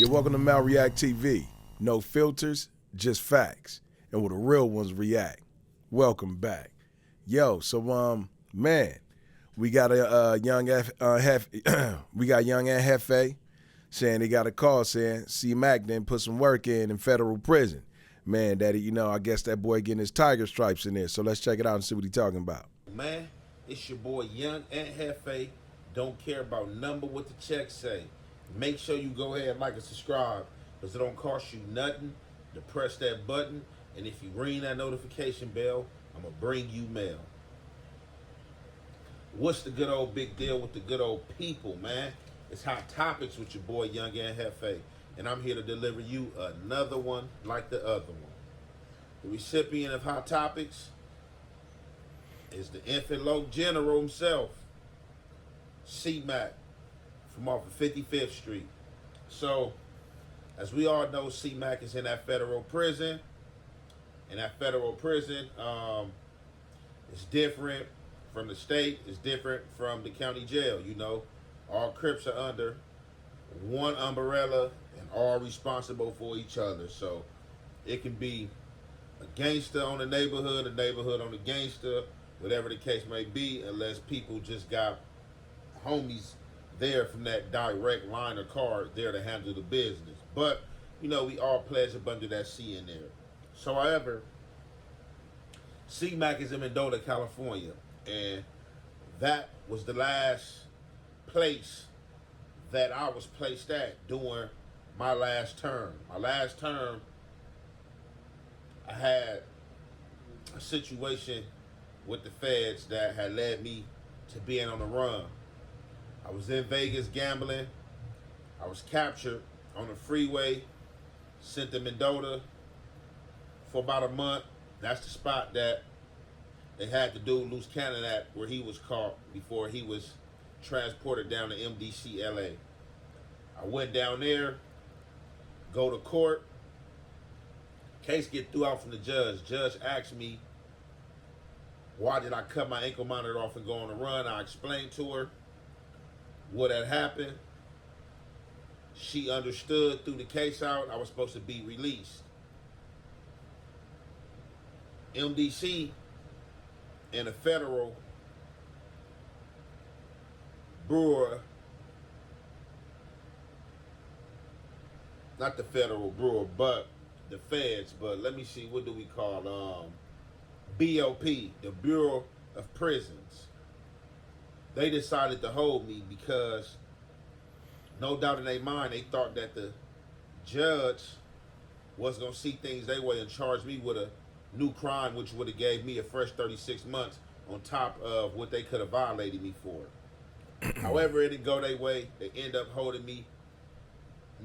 You're welcome to MalReactTV. No filters, just facts. And where the real ones react. Welcome back. Yo, so man, we got a young we got young Jefe saying he got a call saying C Mac didn't put some work in federal prison. Man, daddy, I guess that boy getting his tiger stripes in there. So let's check it out and see what he's talking about. Man, it's your boy Young and Jefe. Don't care about number what the check say. Make sure you go ahead and like and subscribe, because it don't cost you nothing to press that button. And if you ring that notification bell, I'm going to bring you mail. What's the good old big deal with the good old people, man? It's Hot Topics with your boy Young and Jefe. And I'm here to deliver you another one like the other one. The recipient of Hot Topics is the infant low general himself, C Mac, from off of 55th Street. So, as we all know, C Mac is in that federal prison. And that federal prison is different from the state, it's different from the county jail. All Crips are under one umbrella and all responsible for each other. So it can be a gangster on the neighborhood, a neighborhood on the gangster, whatever the case may be, unless people just got homies there from that direct line of card there to handle the business. But, we all pledge up under that C in there. So, however, C Mac is in Mendota, California, and that was the last place that I was placed at during my last term. My last term, I had a situation with the feds that had led me to being on the run. I was in Vegas gambling. I was captured on the freeway, sent to Mendota for about a month. That's the spot that they had the dude loose cannon at, where he was caught before he was transported down to MDC LA. I went down there, go to court. Case get threw out from the judge. Judge asked me, why did I cut my ankle monitor off and go on a run? I explained to her what had happened. She understood, threw the case out. I was supposed to be released. MDC and the federal brewer, not the federal brewer, but the feds, but let me see, what do we call BOP, the Bureau of Prisons. They decided to hold me because, no doubt in their mind, they thought that the judge was going to see things their way and charge me with a new crime, which would have gave me a fresh 36 months on top of what they could have violated me for. However, it didn't go their way. They end up holding me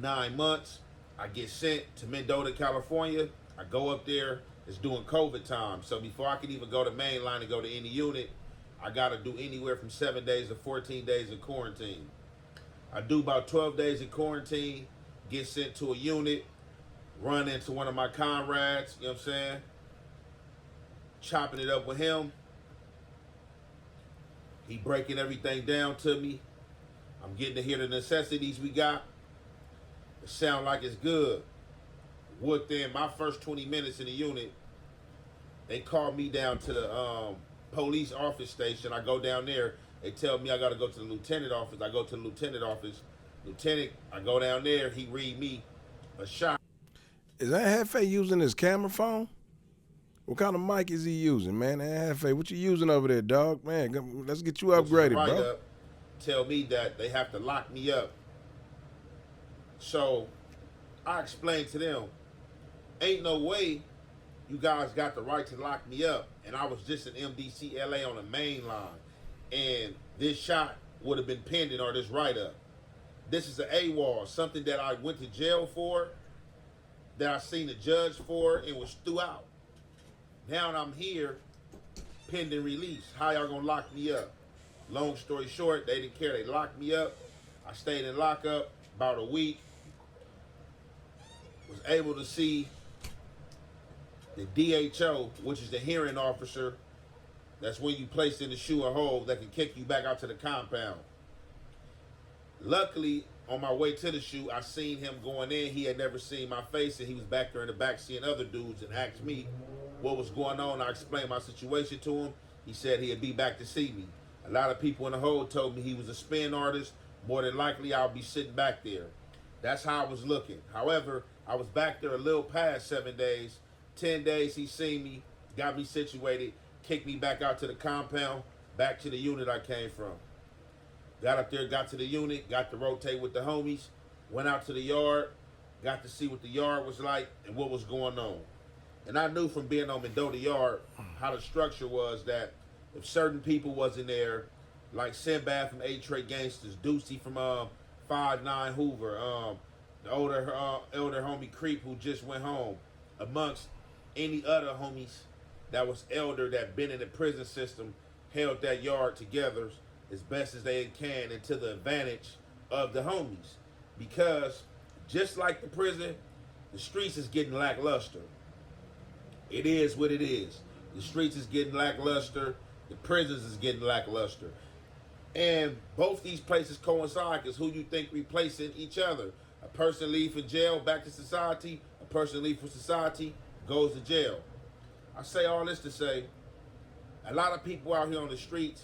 9 months. I get sent to Mendota, California. I go up there. It's during COVID time. So before I can even go to main line and go to any unit, I got to do anywhere from 7 days to 14 days of quarantine. I do about 12 days in quarantine, get sent to a unit, run into one of my comrades, you know what I'm saying? Chopping it up with him. He breaking everything down to me. I'm getting to hear the necessities we got. It sound like it's good. Within my first 20 minutes in the unit, they called me down to the police office station. I go down there. They tell me I got to go to the lieutenant office. I go to the lieutenant office. Lieutenant, I go down there. He read me a shot. Is that Jefe using his camera phone? What kind of mic is he using, man? Jefe, what you using over there, dog? Man, let's get you upgraded, bro. Up, tell me that they have to lock me up. So I explained to them, ain't no way you guys got the right to lock me up. And I was just in MDC LA on the main line. And this shot would have been pending, or this write-up. This is an AWOL, something that I went to jail for, that I seen the judge for, and was threw out. Now I'm here, pending release. How y'all gonna lock me up? Long story short, they didn't care. They locked me up. I stayed in lockup about a week. Was able to see the DHO, which is the hearing officer. That's when you placed in the shoe or hole that can kick you back out to the compound. Luckily, on my way to the shoot, I seen him going in. He had never seen my face, and he was back there in the back seeing other dudes and asked me what was going on. I explained my situation to him. He said he'd be back to see me. A lot of people in the hole told me he was a spin artist. More than likely, I'll be sitting back there. That's how I was looking. However, I was back there a little past 7 days. 10 days, he seen me, got me situated, kicked me back out to the compound, back to the unit I came from. Got up there, got to the unit, got to rotate with the homies, went out to the yard, got to see what the yard was like and what was going on. And I knew from being on Mendota Yard how the structure was, that if certain people wasn't there, like Sinbad from A-Trade Gangsters, Deucey from 5'9" Hoover, the elder homie Crip who just went home, amongst any other homies that was elder that been in the prison system, held that yard together as best as they can and to the advantage of the homies. Because just like the prison, the streets is getting lackluster. It is what it is. The streets is getting lackluster. The prisons is getting lackluster. And both these places coincide because who you think replacing each other? A person leave for jail, back to society. A person leave for society, goes to jail. I say all this to say, a lot of people out here on the streets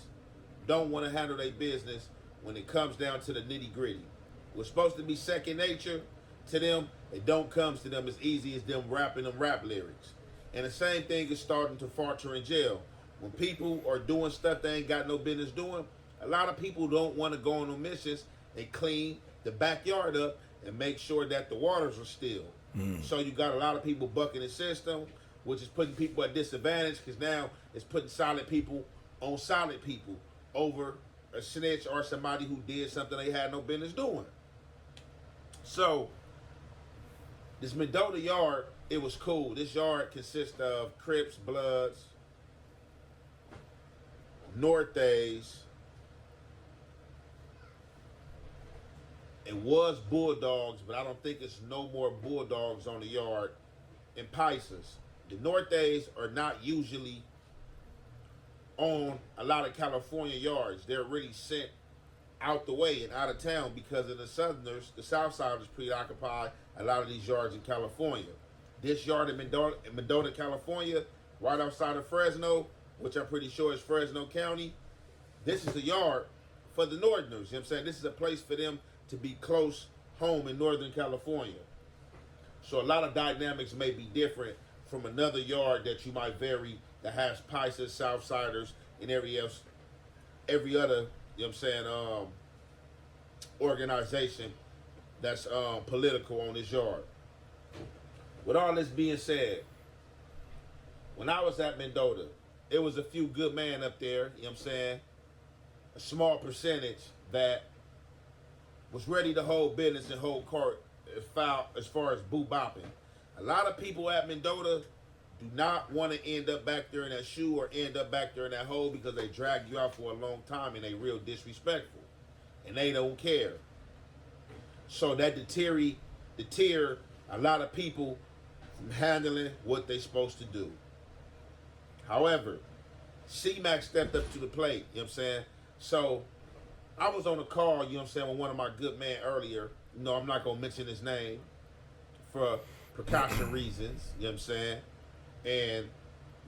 don't want to handle their business when it comes down to the nitty gritty. What's supposed to be second nature to them, it don't come to them as easy as them rapping them rap lyrics. And the same thing is starting to falter in jail. When people are doing stuff they ain't got no business doing, a lot of people don't want to go on no missions and clean the backyard up and make sure that the waters are still. So you got a lot of people bucking the system, which is putting people at disadvantage because now it's putting solid people on solid people over a snitch or somebody who did something they had no business doing. So this Mendota Yard, it was cool. This yard consists of Crips, Bloods, Northes. It was Bulldogs, but I don't think it's no more Bulldogs on the yard, and Pisces. The Northes are not usually on a lot of California yards. They're really sent out the way and out of town because of the Southerners, the Southsiders preoccupy a lot of these yards in California. This yard in Mendota, California, right outside of Fresno, which I'm pretty sure is Fresno County, this is a yard for the Northerners. You know what I'm saying? This is a place for them to be close home in Northern California. So a lot of dynamics may be different from another yard that you might vary that has Pisces, Southsiders, and every other, you know what I'm saying, organization that's political on this yard. With all this being said, when I was at Mendota, it was a few good men up there, you know what I'm saying, a small percentage that was ready to hold business and hold court as far as boo-bopping. A lot of people at Mendota do not want to end up back there in that shoe or end up back there in that hole because they dragged you out for a long time and they real disrespectful. And they don't care. So that deter a lot of people from handling what they supposed to do. However, C-Mac stepped up to the plate, you know what I'm saying? So I was on a call, you know what I'm saying, with one of my good men earlier. You know, I'm not going to mention his name for precaution reasons, you know what I'm saying? And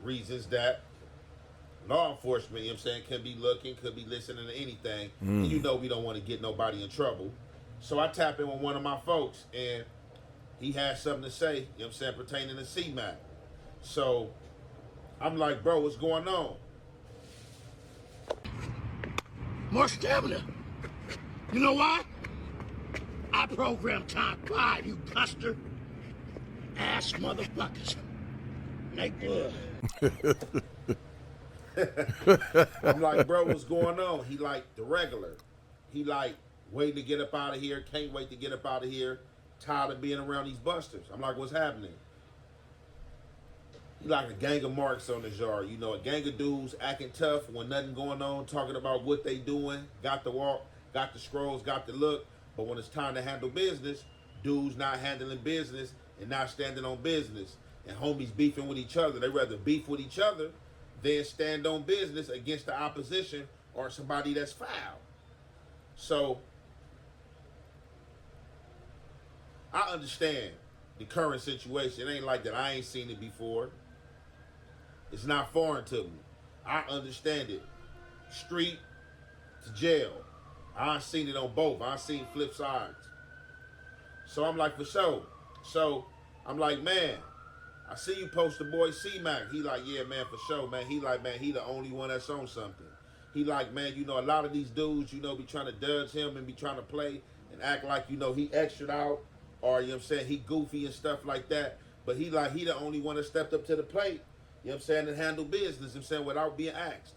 reasons that law enforcement, you know what I'm saying, can be looking, could be listening to anything. And you know we don't want to get nobody in trouble. So I tap in with one of my folks, and he had something to say, you know what I'm saying, pertaining to C-Mac. So I'm like, bro, what's going on? More stamina. You know why? I program time 5, you buster ass motherfuckers. Make blood. I'm like, bro, what's going on? He like, the regular. He like, waiting to get up out of here, can't wait to get up out of here, tired of being around these busters. I'm like, what's happening? He like a gang of marks on his yard. You know, a gang of dudes acting tough when nothing going on, talking about what they doing, got the walk, got the scrolls, got the look. But when it's time to handle business, dudes not handling business and not standing on business. And homies beefing with each other. They rather beef with each other than stand on business against the opposition or somebody that's foul. So I understand the current situation. It ain't like that I ain't seen it before. It's not foreign to me. I understand it. Street to jail. I've seen it on both. I've seen flip sides. So I'm like, for sure. So I'm like, man, I see you post the boy C-Mac. He like, yeah, man, for sure, man. He like, man, he the only one that's on something. He like, man, you know, a lot of these dudes, you know, be trying to dodge him and be trying to play and act like, you know, he extra out or, you know what I'm saying, he goofy and stuff like that. But he like, he the only one that stepped up to the plate, you know what I'm saying, and handled business, you know what I'm saying, without being asked.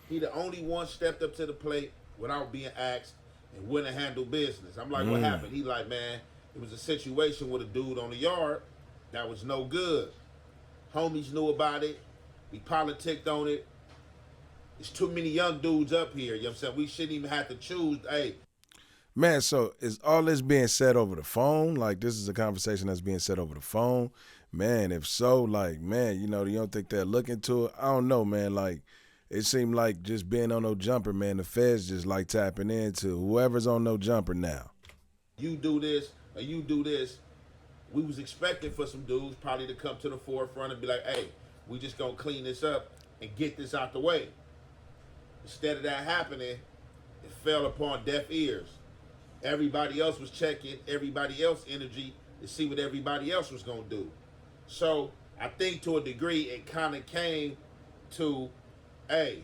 He the only one stepped up to the plate without being asked and went and handled business. I'm like, what happened? He like, man, it was a situation with a dude on the yard that was no good. Homies knew about it. We politicked on it. There's too many young dudes up here. You know what I'm saying? We shouldn't even have to choose. Hey. Man, so is all this being said over the phone? Like, this is a conversation that's being said over the phone? Man, if so, like, man, you know, you don't think they'll look into it? I don't know, man. Like, it seemed like just being on no jumper, man, the feds just like tapping into whoever's on no jumper now. You do this, or you do this. We was expecting for some dudes probably to come to the forefront and be like, hey, we just gonna clean this up and get this out the way. Instead of that happening, it fell upon deaf ears. Everybody else was checking everybody else's energy to see what everybody else was gonna do. So I think to a degree it kind of came to, hey,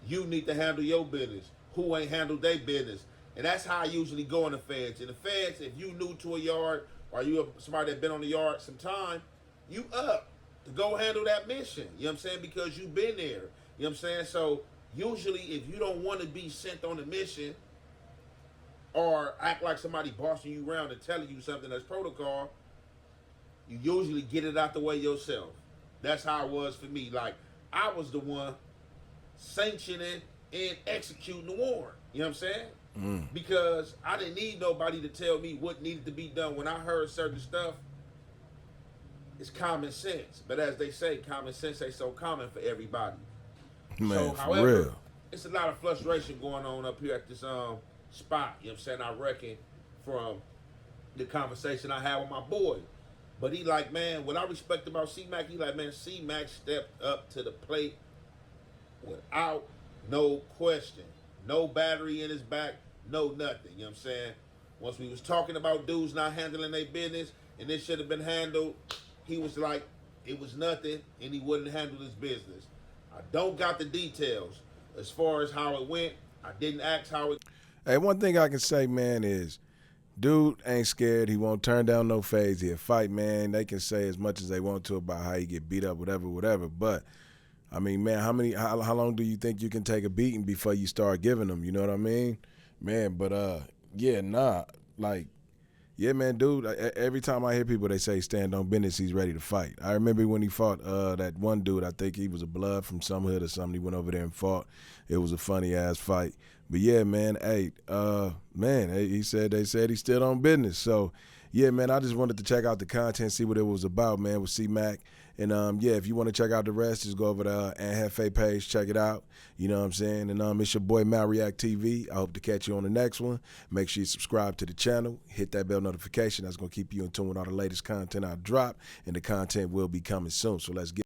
you need to handle your business. Who ain't handled their business? And that's how I usually go in the feds. In the feds, if you new to a yard or you somebody that been on the yard some time, you up to go handle that mission. You know what I'm saying? Because you've been there. You know what I'm saying? So usually if you don't want to be sent on a mission or act like somebody bossing you around and telling you something that's protocol, you usually get it out the way yourself. That's how it was for me. Like, I was the one sanctioning and executing the warrant. You know what I'm saying? Because I didn't need nobody to tell me what needed to be done. When I heard certain stuff, it's common sense. But as they say, common sense ain't so common for everybody. Man, so, for however, real. it's a lot of frustration going on up here at this spot. You know what I'm saying? I reckon from the conversation I had with my boy. But he like, man, what I respect about C-Mac, he like, man, C-Mac stepped up to the plate without no question. No battery in his back, no nothing. You know what I'm saying? Once we was talking about dudes not handling their business and this should have been handled, he was like, it was nothing and he wouldn't handle his business. I don't got the details as far as how it went. I didn't ask how it. Hey, one thing I can say, man, is dude ain't scared. He won't turn down no fades. He'll fight, man. They can say as much as they want to about how he get beat up, whatever. But I mean, man, how long do you think you can take a beating before you start giving them? You know what I mean? Man, but yeah, nah. Like, yeah, man, dude, every time I hear people, they say stand on business, he's ready to fight. I remember when he fought that one dude, I think he was a blood from some hood or something. He went over there and fought. It was a funny-ass fight. But, yeah, man, hey, they said he's still on business. So, yeah, man, I just wanted to check out the content, see what it was about, man, with C-Mac. And, yeah, if you want to check out the rest, just go over to Jefe page, check it out. You know what I'm saying? And it's your boy, MalReactTV. I hope to catch you on the next one. Make sure you subscribe to the channel. Hit that bell notification. That's going to keep you in tune with all the latest content I drop. And the content will be coming soon. So let's get